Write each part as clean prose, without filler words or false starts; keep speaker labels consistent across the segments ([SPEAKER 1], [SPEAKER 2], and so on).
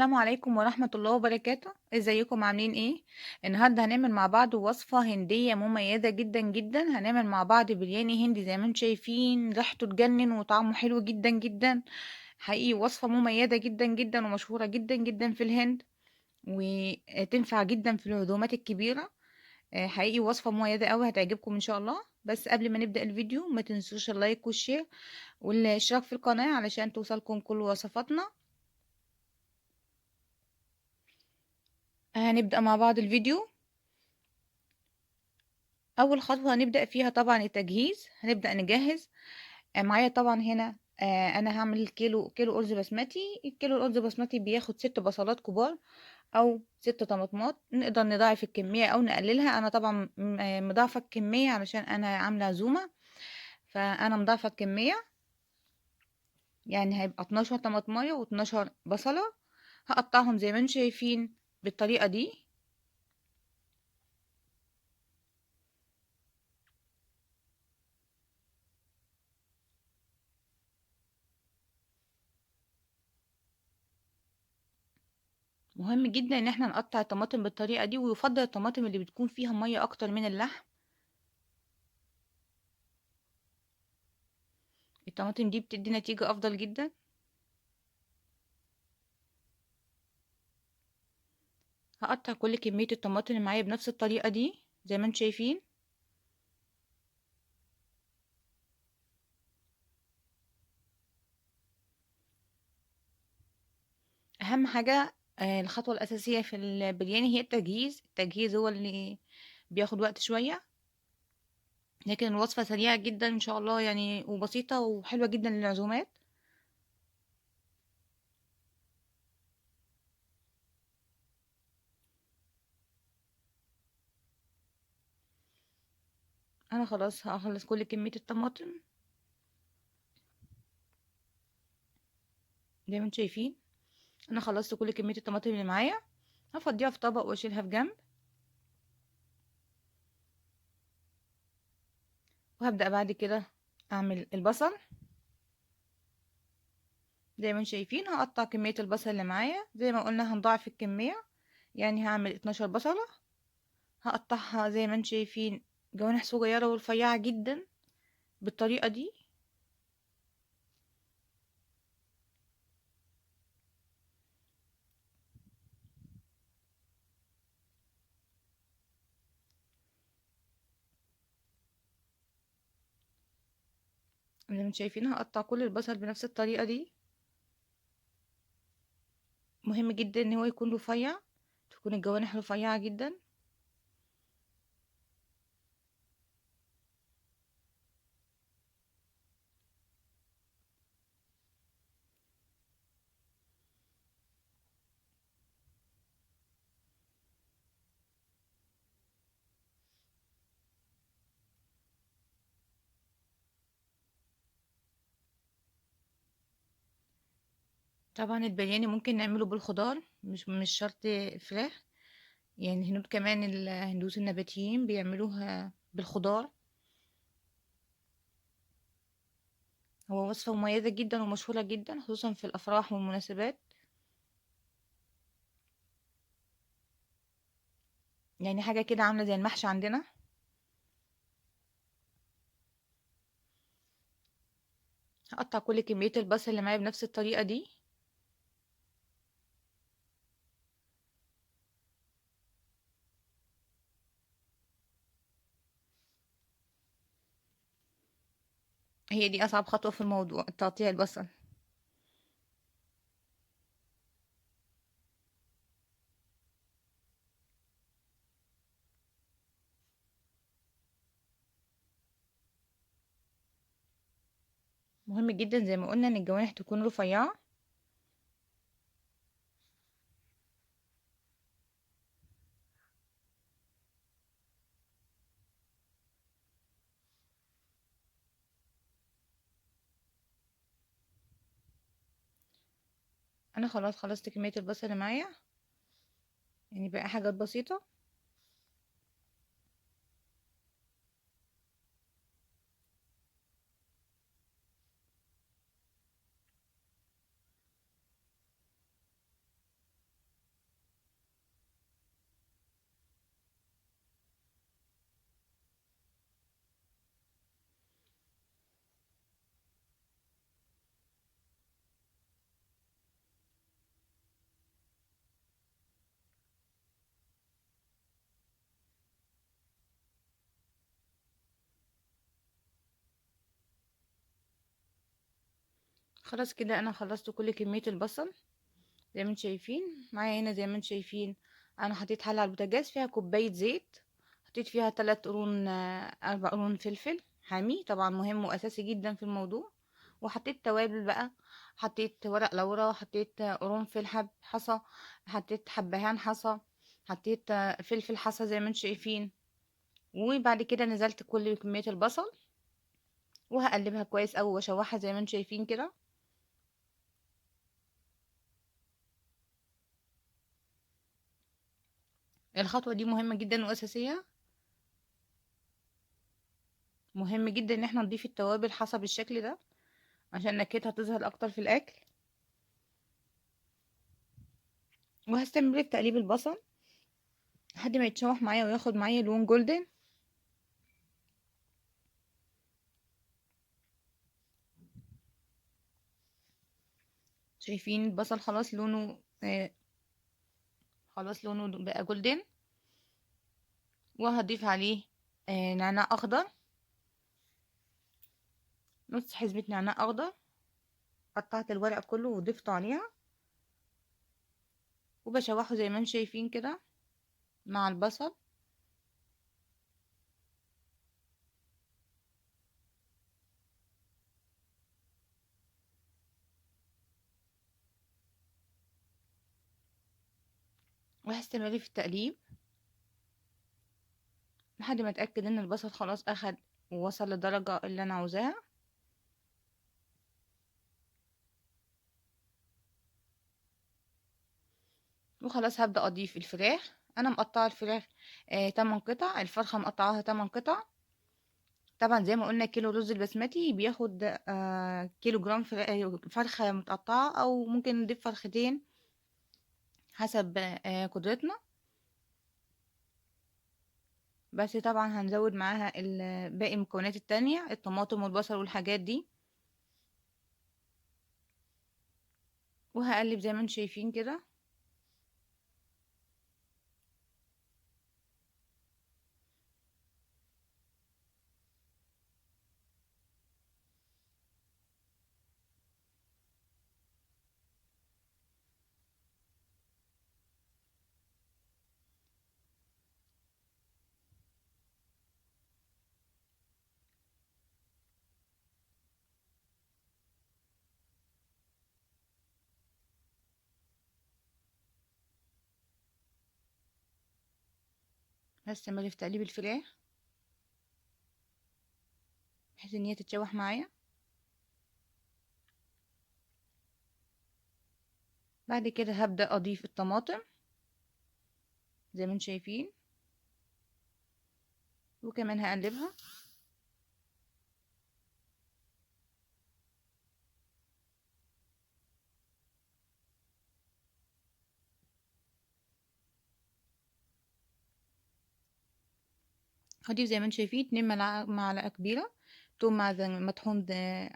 [SPEAKER 1] السلام عليكم ورحمة الله وبركاته. ازيكم عاملين ايه؟ النهاردة هنعمل مع بعض وصفة هندية مميزة جدا جدا. هنعمل مع بعض برياني هندي زي ما انتم شايفين، ريحته تجنن وطعمه حلو جدا جدا. حقيقي وصفة مميزة جدا جدا ومشهورة جدا جدا في الهند، وتنفع جدا في العزومات الكبيرة. حقيقي وصفة مميزة قوي هتعجبكم ان شاء الله. بس قبل ما نبدأ الفيديو ما تنسوش اللايك والشير والاشتراك في القناة علشان توصلكم كل وصفاتنا. هنبدأ مع بعض الفيديو. اول خطوه هنبدا فيها طبعا التجهيز. هنبدا نجهز. معايا طبعا هنا، انا هعمل كيلو ارز بسمتي. الكيلو الارز بسمتي بياخد 6 بصلات كبار او 6 طماطمات. نقدر نضاعف الكميه او نقللها. انا طبعا مضاعفه الكميه علشان انا عامله عزومه، فانا مضاعفه الكميه. يعني هيبقى 12 طماطمايه و12 بصله. هقطعهم زي ما انتم شايفين بالطريقه دي. مهم جدا ان احنا نقطع الطماطم بالطريقه دي، ويفضل الطماطم اللي بتكون فيها ميه اكتر من اللحم. الطماطم دي بتدي نتيجة افضل جدا. هقطع كل كمية الطماطم اللي معايا بنفس الطريقة دي زي ما انتم شايفين. اهم حاجة، الخطوة الاساسية في البرياني هي التجهيز. التجهيز هو اللي بياخد وقت شوية، لكن الوصفة سريعة جدا ان شاء الله يعني، وبسيطة وحلوة جدا للعزومات. انا خلاص هخلص كل كمية الطماطم زي ما انتم شايفين. انا خلصت كل كمية الطماطم اللي معايا. هفضيها في طبق واشيلها في جنب، وهبدأ بعد كده اعمل البصل. زي ما انتم شايفين هقطع كمية البصل اللي معايا زي ما قلنا، هنضاعف الكمية. يعني هعمل 12 بصلة. هقطعها زي ما انتم شايفين جوانح صغيرة ورفيعة جدا بالطريقة دي. زي ما انتم شايفين هقطع كل البصل بنفس الطريقة دي. مهم جدا ان هو يكون رفيع، تكون الجوانح رفيعة جدا. طبعا البرياني ممكن نعمله بالخضار، مش شرط فراخ. يعني الهنود كمان الهندوس النباتيين بيعملوها بالخضار. هو وصفة مميزة جدا ومشهورة جدا خصوصا في الأفراح والمناسبات. يعني حاجة كده عاملة زي المحشي عندنا. هقطع كل كمية البصل اللي معايا بنفس الطريقة دي. هي دي أصعب خطوة في الموضوع، تقطيع البصل. مهم جدا زي ما قلنا إن الجوانح تكون رفيعة. أنا خلاص خلصت كمية البصل اللي معايا، يعني بقى حاجات بسيطة. خلاص كده انا خلصت كل كمية البصل زي ما انتم شايفين معايا هنا. زي ما انتم شايفين انا حطيت حلة على البوتاجاز فيها كوباية زيت، حطيت فيها 3 قرون 4 قرون فلفل حامي طبعا مهم واساسي جدا في الموضوع. وحطيت توابل بقى، حطيت ورق لورا، حطيت قرنفل حصى، حطيت حبهان حصى، حطيت فلفل حصى زي ما انتم شايفين. وبعد كده نزلت كل كمية البصل وهقلبها كويس اوي واشوحها زي ما انتم شايفين كده. الخطوة دي مهمة جدا واساسية، مهم جدا ان احنا نضيف التوابل حسب الشكل ده عشان نكهتها تظهر اكتر في الاكل. وهستمر في تقليب البصل لحد ما يتشوح معايا وياخد معايا لون جولدن. شايفين البصل خلاص لونه خلاص لونه بقى جولدن. وهضيف عليه نعناع اخضر، نص حزمة نعناع اخضر، قطعت الورق كله وضفته عليها وبشوحه زي ما انتم شايفين كده مع البصل. وهستمر في التقليب لحد ما اتاكد ان البصل خلاص اخد ووصل للدرجة اللي انا عاوزاها. وخلاص هبدأ اضيف الفراخ. انا مقطعه الفراخ 8 قطع، الفرخة مقطعاها 8 قطع. طبعا زي ما قلنا كيلو رز البسمتي بياخد كيلو جرام فرخة متقطعة، او ممكن نضيف فرختين حسب قدرتنا. بس طبعا هنزود معاها باقي المكونات التانية، الطماطم والبصل والحاجات دي. وهقلب زي ما انتم شايفين كده. هستمر في تقليب الفراخ بحيث ان هي تتشوح معايا. بعد كده هبدأ اضيف الطماطم زي ما انتم شايفين، وكمان هقلبها. هضيف زي ما انتم شايفين 2 معلقة كبيرة توم مع مطحون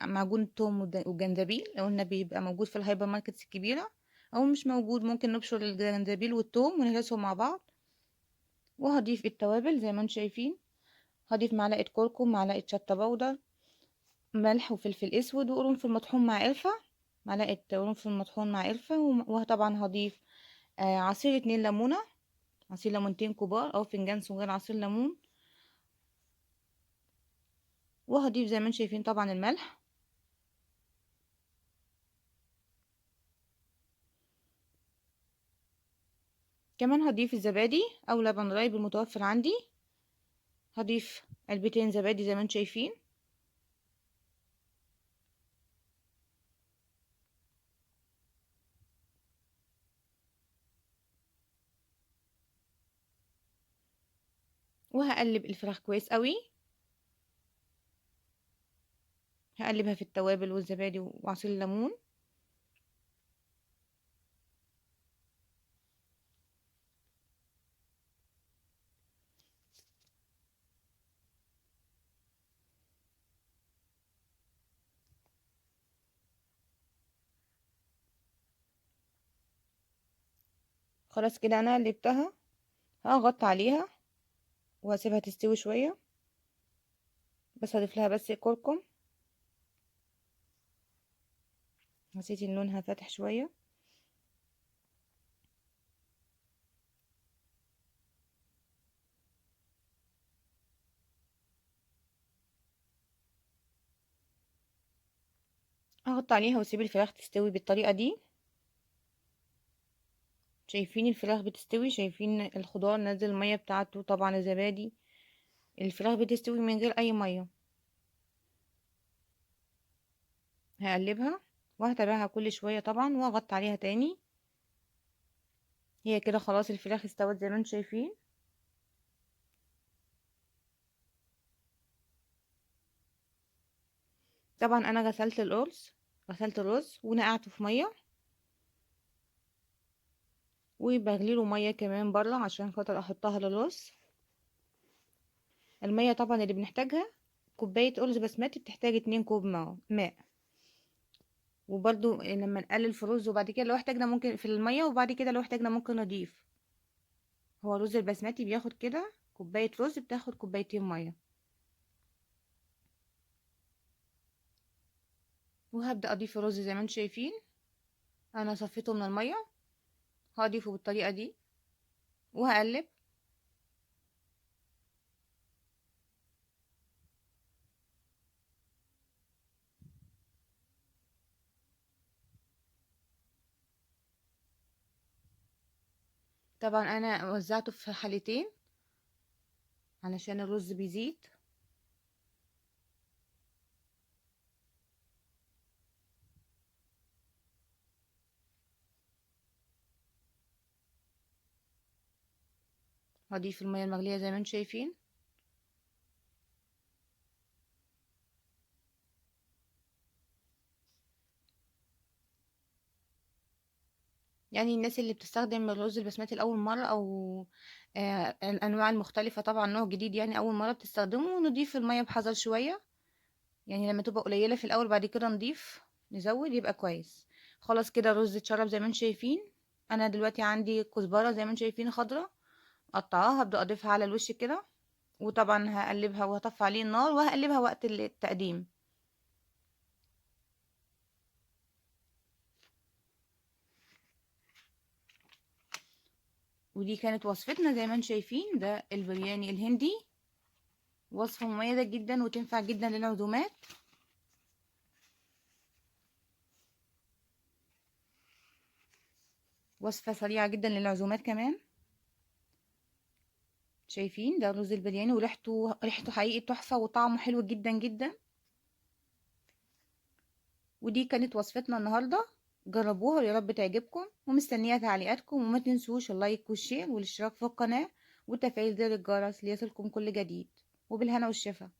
[SPEAKER 1] معجون توم وجنزبيل. لو قلنا بيبقى موجود في الهايبر ماركتس الكبيرة، او مش موجود ممكن نبشر الجنزبيل والثوم ونهرسهم مع بعض. وهضيف التوابل زي ما انتم شايفين. هضيف معلقة كركم، معلقة شطة بودر، ملح وفلفل اسود وقرنفل مطحون مع قرفة، معلقة قرنفل مطحون مع قرفة. وطبعا هضيف عصير 2 ليمونة، عصير ليمونتين كبار او فنجان صغير عصير ليمون. وهضيف زي ما انتم شايفين طبعا الملح. كمان هضيف الزبادي او لبن رايب المتوفر عندي. هضيف علبتين زبادي زي ما انتم شايفين. وهقلب الفراخ كويس قوي، هقلبها في التوابل والزبادي وعصير الليمون. خلاص كده انا قلبتها، هغطي عليها وهسيبها تستوي شويه. بس هضيف لها بس كركم حسيت ان لونها فاتح شوية. احط عليها واسيب الفراخ تستوي بالطريقة دي. شايفين الفراخ بتستوي، شايفين الخضار نزل المية بتاعته، طبعا الزبادي. الفراخ بتستوي من غير اي مية. هقلبها وهتابعها كل شوية طبعا، واغطي عليها تاني. هي كده خلاص الفراخ استوت زي ما انتم شايفين. طبعا انا غسلت الرز ونقعته في مية، وبغليله مية كمان بره عشان خاطر احطها للرز. المية طبعا اللي بنحتاجها، كوباية أرز بسمتي بتحتاج 2 كوب ماء. وبرضو لما نقلل في الرز وبعد كده لو احتاجنا ممكن في المية، وبعد كده لو احتاجنا ممكن نضيف. هو الرز البسمتي بياخد كده، كوباية رز بتاخد كوبايتين مية. وهبدأ أضيف الرز زي ما انتم شايفين. أنا صفيته من المية، هضيفه بالطريقة دي وهقلب. طبعا أنا وزعته في حلتين علشان الرز بيزيد. هضيف المية المغلية زي ما انتم شايفين. يعني الناس اللي بتستخدم الرز البسمتي لأول مرة، أو الأنواع المختلفة، طبعا نوع جديد يعني أول مرة بتستخدمه، نضيف المية بحذر شوية. يعني لما تبقى قليلة في الأول بعد كده نزود يبقى كويس. خلاص كده الرز اتشرب زي ما انتم شايفين. أنا دلوقتي عندي كزبرة زي ما انتم شايفين خضرة، قطعاها، هبدأ أضيفها على الوش كده. وطبعا هقلبها وهطفي عليه النار وهقلبها وقت التقديم. ودي كانت وصفتنا زي ما انتم شايفين، ده البرياني الهندي. وصفة مميزة جدا وتنفع جدا للعزومات. وصفة سريعة جدا للعزومات كمان. شايفين ده رز البرياني، ريحته حقيقي تحفة وطعمه حلو جدا جدا. ودي كانت وصفتنا النهاردة. جربوها ويا رب تعجبكم، ومستنية تعليقاتكم، وما تنسوش اللايك والشير والاشتراك في القناة وتفعيل زر الجرس ليصلكم كل جديد. وبالهنا والشفا.